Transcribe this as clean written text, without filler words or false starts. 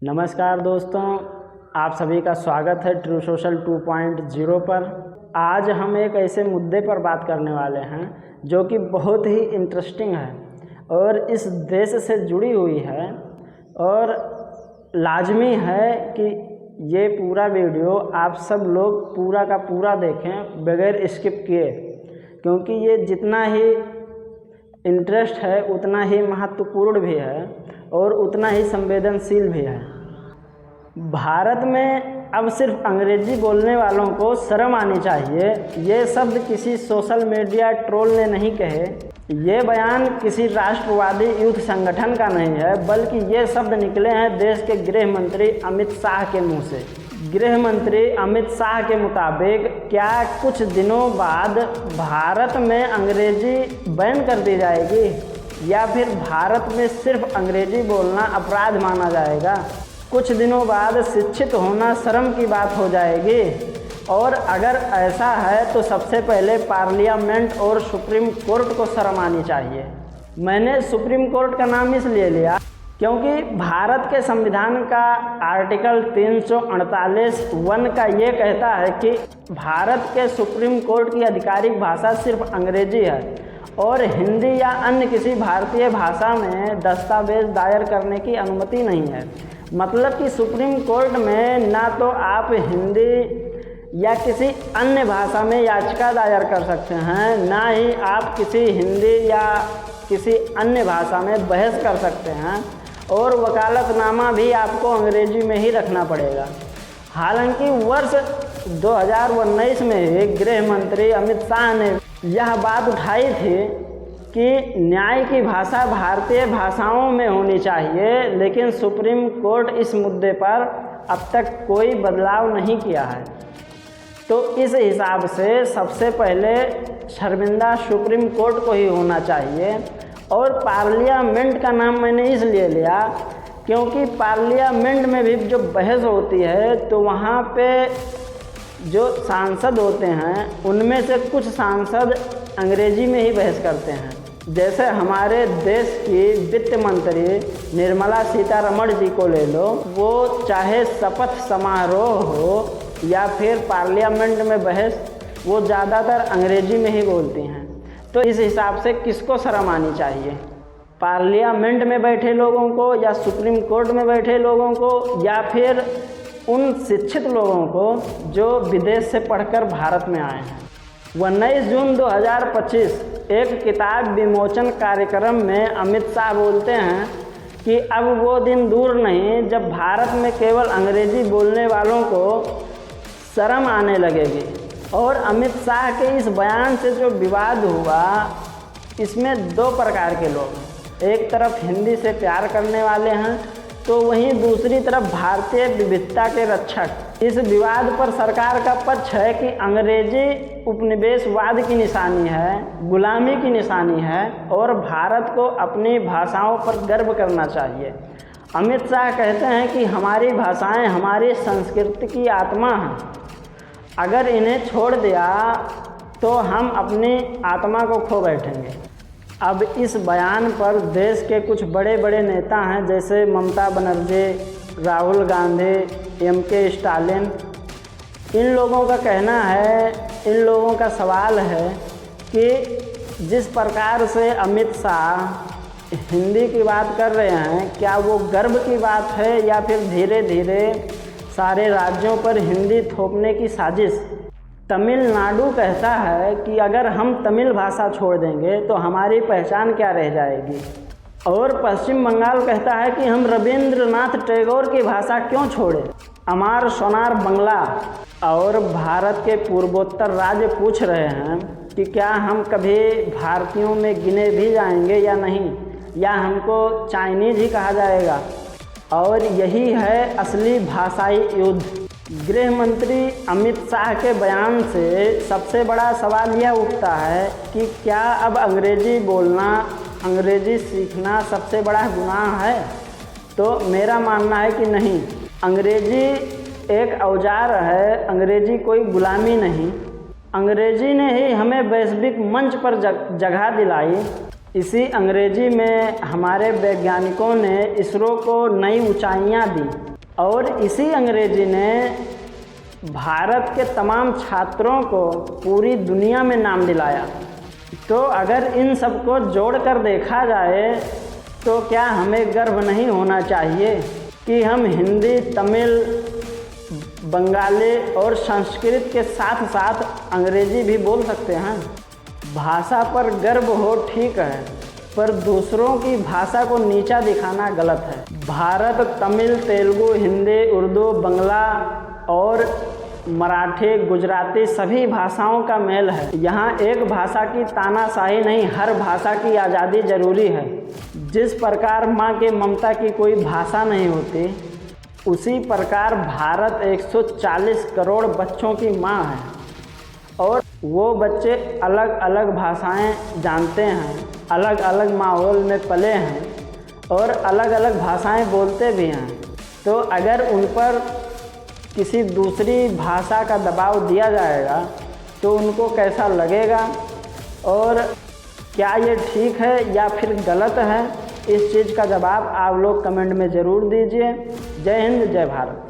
नमस्कार दोस्तों, आप सभी का स्वागत है ट्रू सोशल 2.0 पर। आज हम एक ऐसे मुद्दे पर बात करने वाले हैं जो कि बहुत ही इंटरेस्टिंग है और इस देश से जुड़ी हुई है और लाजमी है कि ये पूरा वीडियो आप सब लोग पूरा का पूरा देखें बगैर स्किप किए, क्योंकि ये जितना ही इंटरेस्ट है उतना ही महत्वपूर्ण भी है और उतना ही संवेदनशील भी है। भारत में अब सिर्फ अंग्रेजी बोलने वालों को शर्म आनी चाहिए। ये शब्द किसी सोशल मीडिया ट्रोल ने नहीं कहे, ये बयान किसी राष्ट्रवादी युद्ध संगठन का नहीं है, बल्कि ये शब्द निकले हैं देश के गृह मंत्री अमित शाह के मुंह से। गृह मंत्री अमित शाह के मुताबिक क्या कुछ दिनों बाद भारत में अंग्रेजी बैन कर दी जाएगी या फिर भारत में सिर्फ अंग्रेजी बोलना अपराध माना जाएगा? कुछ दिनों बाद शिक्षित होना शर्म की बात हो जाएगी? और अगर ऐसा है तो सबसे पहले पार्लियामेंट और सुप्रीम कोर्ट को शर्म आनी चाहिए। मैंने सुप्रीम कोर्ट का नाम इसलिए लिया क्योंकि भारत के संविधान का आर्टिकल 348(1) का ये कहता है कि भारत के सुप्रीम कोर्ट की आधिकारिक भाषा सिर्फ अंग्रेजी है और हिंदी या अन्य किसी भारतीय भाषा में दस्तावेज दायर करने की अनुमति नहीं है। मतलब कि सुप्रीम कोर्ट में ना तो आप हिंदी या किसी अन्य भाषा में याचिका दायर कर सकते हैं, ना ही आप किसी हिंदी या किसी अन्य भाषा में बहस कर सकते हैं, और वकालतनामा भी आपको अंग्रेजी में ही रखना पड़ेगा। हालांकि वर्ष 2019 में गृह मंत्री अमित शाह ने यह बात उठाई थी कि न्याय की भाषा भारतीय भाषाओं में होनी चाहिए, लेकिन सुप्रीम कोर्ट इस मुद्दे पर अब तक कोई बदलाव नहीं किया है। तो इस हिसाब से सबसे पहले शर्मिंदा सुप्रीम कोर्ट को ही होना चाहिए। और पार्लियामेंट का नाम मैंने इसलिए लिया क्योंकि पार्लियामेंट में भी जो बहस होती है तो वहाँ पे जो सांसद होते हैं उनमें से कुछ सांसद अंग्रेजी में ही बहस करते हैं। जैसे हमारे देश की वित्त मंत्री निर्मला सीतारमण जी को ले लो, वो चाहे शपथ समारोह हो या फिर पार्लियामेंट में बहस, वो ज़्यादातर अंग्रेजी में ही बोलती हैं। तो इस हिसाब से किसको शर्म आनी चाहिए? पार्लियामेंट में बैठे लोगों को या सुप्रीम कोर्ट में बैठे लोगों को या फिर उन शिक्षित लोगों को जो विदेश से पढ़कर भारत में आए हैं? 19 जून 2025 एक किताब विमोचन कार्यक्रम में अमित शाह बोलते हैं कि अब वो दिन दूर नहीं जब भारत में केवल अंग्रेजी बोलने वालों को शर्म आने लगेगी। और अमित शाह के इस बयान से जो विवाद हुआ, इसमें दो प्रकार के लोग हैं। एक तरफ हिंदी से प्यार करने वाले हैं तो वहीं दूसरी तरफ भारतीय विविधता के रक्षक। इस विवाद पर सरकार का पक्ष है कि अंग्रेजी उपनिवेशवाद की निशानी है, गुलामी की निशानी है और भारत को अपनी भाषाओं पर गर्व करना चाहिए। अमित शाह कहते हैं कि हमारी भाषाएं हमारी संस्कृति की आत्मा हैं, अगर इन्हें छोड़ दिया तो हम अपनी आत्मा को खो बैठेंगे। अब इस बयान पर देश के कुछ बड़े बड़े नेता हैं जैसे ममता बनर्जी, राहुल गांधी, एम.के. स्टालिन, इन लोगों का कहना है, इन लोगों का सवाल है कि जिस प्रकार से अमित शाह हिंदी की बात कर रहे हैं, क्या वो गर्व की बात है या फिर धीरे धीरे सारे राज्यों पर हिंदी थोपने की साजिश? तमिलनाडु कहता है कि अगर हम तमिल भाषा छोड़ देंगे तो हमारी पहचान क्या रह जाएगी, और पश्चिम बंगाल कहता है कि हम रविंद्रनाथ टैगोर की भाषा क्यों छोड़ें, अमार सोनार बंगला। और भारत के पूर्वोत्तर राज्य पूछ रहे हैं कि क्या हम कभी भारतीयों में गिने भी जाएंगे या नहीं, या हमको चाइनीज ही कहा जाएगा। और यही है असली भाषाई युद्ध। गृह मंत्री अमित शाह के बयान से सबसे बड़ा सवाल यह उठता है कि क्या अब अंग्रेजी बोलना, अंग्रेजी सीखना सबसे बड़ा गुनाह है? तो मेरा मानना है कि नहीं, अंग्रेजी एक औजार है, अंग्रेजी कोई गुलामी नहीं। अंग्रेजी ने ही हमें वैश्विक मंच पर जगह दिलाई। इसी अंग्रेजी में हमारे वैज्ञानिकों ने इसरो को नई ऊंचाइयां दी। और इसी अंग्रेजी ने भारत के तमाम छात्रों को पूरी दुनिया में नाम दिलाया। तो अगर इन सबको जोड़कर देखा जाए तो क्या हमें गर्व नहीं होना चाहिए कि हम हिंदी, तमिल, बंगाली और संस्कृत के साथ साथ अंग्रेजी भी बोल सकते हैं। भाषा पर गर्व हो ठीक है, पर दूसरों की भाषा को नीचा दिखाना गलत है। भारत तमिल, तेलुगु, हिंदी, उर्दू, बंगला और मराठी, गुजराती सभी भाषाओं का मेल है। यहाँ एक भाषा की तानाशाही नहीं, हर भाषा की आज़ादी ज़रूरी है। जिस प्रकार माँ के ममता की कोई भाषा नहीं होती, उसी प्रकार भारत 140 करोड़ बच्चों की माँ है और वो बच्चे अलग अलग भाषाएं जानते हैं, अलग अलग माहौल में पले हैं और अलग अलग भाषाएं बोलते भी हैं। तो अगर उन पर किसी दूसरी भाषा का दबाव दिया जाएगा तो उनको कैसा लगेगा और क्या ये ठीक है या फिर गलत है, इस चीज़ का जवाब आप लोग कमेंट में ज़रूर दीजिए। जय हिंद, जय भारत।